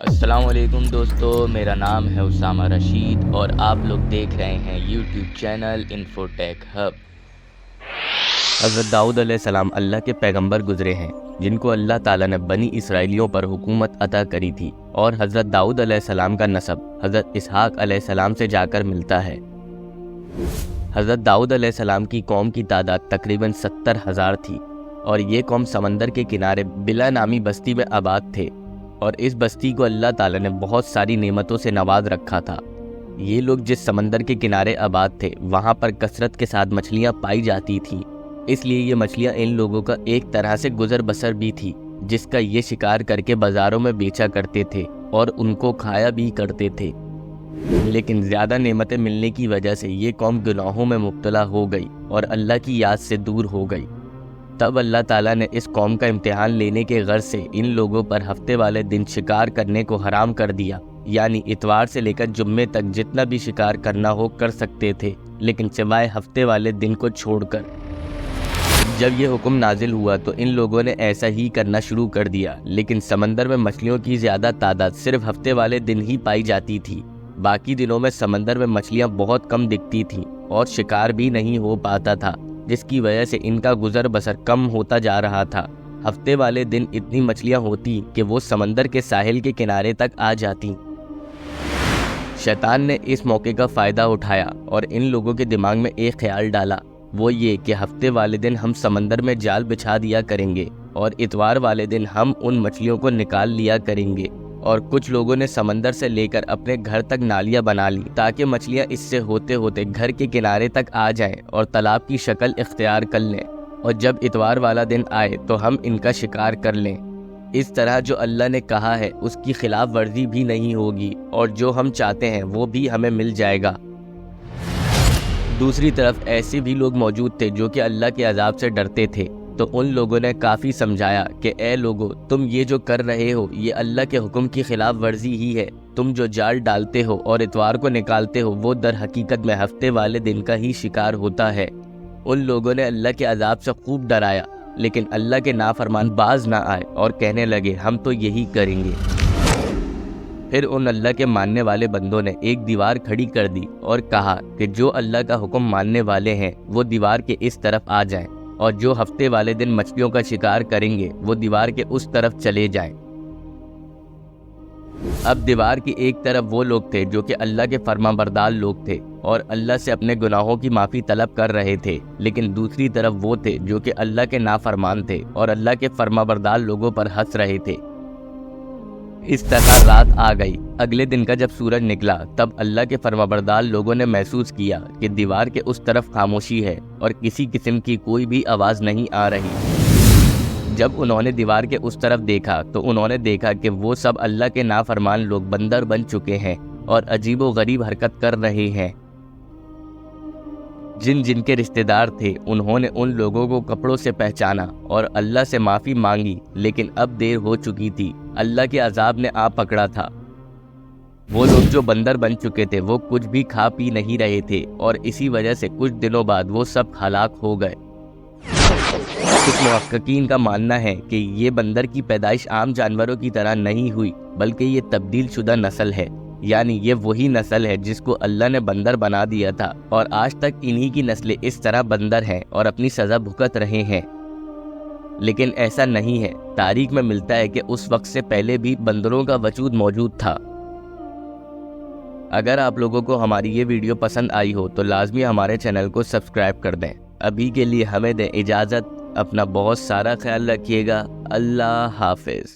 السلام علیکم دوستو، میرا نام ہے اسامہ رشید اور آپ لوگ دیکھ رہے ہیں یوٹیوب چینل انفوٹیک ہب۔ حضرت داؤد علیہ السلام اللہ کے پیغمبر گزرے ہیں جن کو اللہ تعالیٰ نے بنی اسرائیلیوں پر حکومت عطا کری تھی، اور حضرت داؤد علیہ السلام کا نسب حضرت اسحاق علیہ السلام سے جا کر ملتا ہے۔ حضرت داؤد علیہ السلام کی قوم کی تعداد تقریباً 70,000 تھی، اور یہ قوم سمندر کے کنارے بلا نامی بستی میں آباد تھے، اور اس بستی کو اللہ تعالیٰ نے بہت ساری نعمتوں سے نواز رکھا تھا۔ یہ لوگ جس سمندر کے کنارے آباد تھے وہاں پر کثرت کے ساتھ مچھلیاں پائی جاتی تھیں، اس لیے یہ مچھلیاں ان لوگوں کا ایک طرح سے گزر بسر بھی تھی، جس کا یہ شکار کر کے بازاروں میں بیچا کرتے تھے اور ان کو کھایا بھی کرتے تھے۔ لیکن زیادہ نعمتیں ملنے کی وجہ سے یہ قوم گناہوں میں مبتلا ہو گئی اور اللہ کی یاد سے دور ہو گئی۔ تب اللہ تعالیٰ نے اس قوم کا امتحان لینے کے غرض سے ان لوگوں پر ہفتے والے دن شکار کرنے کو حرام کر دیا، یعنی اتوار سے لے کر جمعے تک جتنا بھی شکار کرنا ہو کر سکتے تھے، لیکن سوائے ہفتے والے دن کو چھوڑ کر۔ جب یہ حکم نازل ہوا تو ان لوگوں نے ایسا ہی کرنا شروع کر دیا، لیکن سمندر میں مچھلیوں کی زیادہ تعداد صرف ہفتے والے دن ہی پائی جاتی تھی۔ باقی دنوں میں سمندر میں مچھلیاں بہت کم دکھتی تھیں اور شکار بھی نہیں ہو پاتا تھا، جس کی وجہ سے ان کا گزر بسر کم ہوتا جا رہا تھا۔ ہفتے والے دن اتنی مچھلیاں ہوتی کہ وہ سمندر کے ساحل کے کنارے تک آ جاتی۔ شیطان نے اس موقع کا فائدہ اٹھایا اور ان لوگوں کے دماغ میں ایک خیال ڈالا، وہ یہ کہ ہفتے والے دن ہم سمندر میں جال بچھا دیا کریں گے اور اتوار والے دن ہم ان مچھلیوں کو نکال لیا کریں گے۔ اور کچھ لوگوں نے سمندر سے لے کر اپنے گھر تک نالیاں بنا لی تاکہ مچھلیاں اس سے ہوتے ہوتے گھر کے کنارے تک آ جائیں اور تالاب کی شکل اختیار کر لیں، اور جب اتوار والا دن آئے تو ہم ان کا شکار کر لیں۔ اس طرح جو اللہ نے کہا ہے اس کی خلاف ورزی بھی نہیں ہوگی، اور جو ہم چاہتے ہیں وہ بھی ہمیں مل جائے گا۔ دوسری طرف ایسے بھی لوگ موجود تھے جو کہ اللہ کے عذاب سے ڈرتے تھے، تو ان لوگوں نے کافی سمجھایا کہ اے لوگو، تم یہ جو کر رہے ہو یہ اللہ کے حکم کی خلاف ورزی ہی ہے۔ تم جو جال ڈالتے ہو اور اتوار کو نکالتے ہو وہ در حقیقت میں ہفتے والے دن کا ہی شکار ہوتا ہے۔ ان لوگوں نے اللہ کے عذاب سے خوب ڈرایا، لیکن اللہ کے نافرمان باز نہ آئے اور کہنے لگے ہم تو یہی کریں گے۔ پھر ان اللہ کے ماننے والے بندوں نے ایک دیوار کھڑی کر دی اور کہا کہ جو اللہ کا حکم ماننے والے ہیں وہ دیوار کے اس طرف آ جائیں، اور جو ہفتے والے دن مچھلیوں کا شکار کریں گے وہ دیوار کے اس طرف چلے جائیں۔ اب دیوار کی ایک طرف وہ لوگ تھے جو کہ اللہ کے فرمانبردار لوگ تھے اور اللہ سے اپنے گناہوں کی معافی طلب کر رہے تھے، لیکن دوسری طرف وہ تھے جو کہ اللہ کے نافرمان تھے اور اللہ کے فرمانبردار لوگوں پر ہنس رہے تھے۔ اس طرح رات آ گئی۔ اگلے دن کا جب سورج نکلا تب اللہ کے فرمانبردار لوگوں نے محسوس کیا کہ دیوار کے اس طرف خاموشی ہے اور کسی قسم کی کوئی بھی آواز نہیں آ رہی۔ جب انہوں نے دیوار کے اس طرف دیکھا تو انہوں نے دیکھا کہ وہ سب اللہ کے نافرمان لوگ بندر بن چکے ہیں اور عجیب و غریب حرکت کر رہے ہیں۔ جن جن کے رشتہ دار تھے انہوں نے ان لوگوں کو کپڑوں سے پہچانا اور اللہ سے معافی مانگی، لیکن اب دیر ہو چکی تھی، اللہ کے عذاب نے آ پکڑا تھا۔ وہ لوگ جو بندر بن چکے تھے وہ کچھ بھی کھا پی نہیں رہے تھے، اور اسی وجہ سے کچھ دنوں بعد وہ سب ہلاک ہو گئے۔ کچھ محققین کا ماننا ہے کہ یہ بندر کی پیدائش عام جانوروں کی طرح نہیں ہوئی، بلکہ یہ تبدیل شدہ نسل ہے، یعنی یہ وہی نسل ہے جس کو اللہ نے بندر بنا دیا تھا، اور آج تک انہی کی نسلیں اس طرح بندر ہیں اور اپنی سزا بھگت رہے ہیں۔ لیکن ایسا نہیں ہے، تاریخ میں ملتا ہے کہ اس وقت سے پہلے بھی بندروں کا وجود موجود تھا۔ اگر آپ لوگوں کو ہماری یہ ویڈیو پسند آئی ہو تو لازمی ہمارے چینل کو سبسکرائب کر دیں۔ ابھی کے لیے ہمیں دیں اجازت، اپنا بہت سارا خیال رکھیے گا۔ اللہ حافظ۔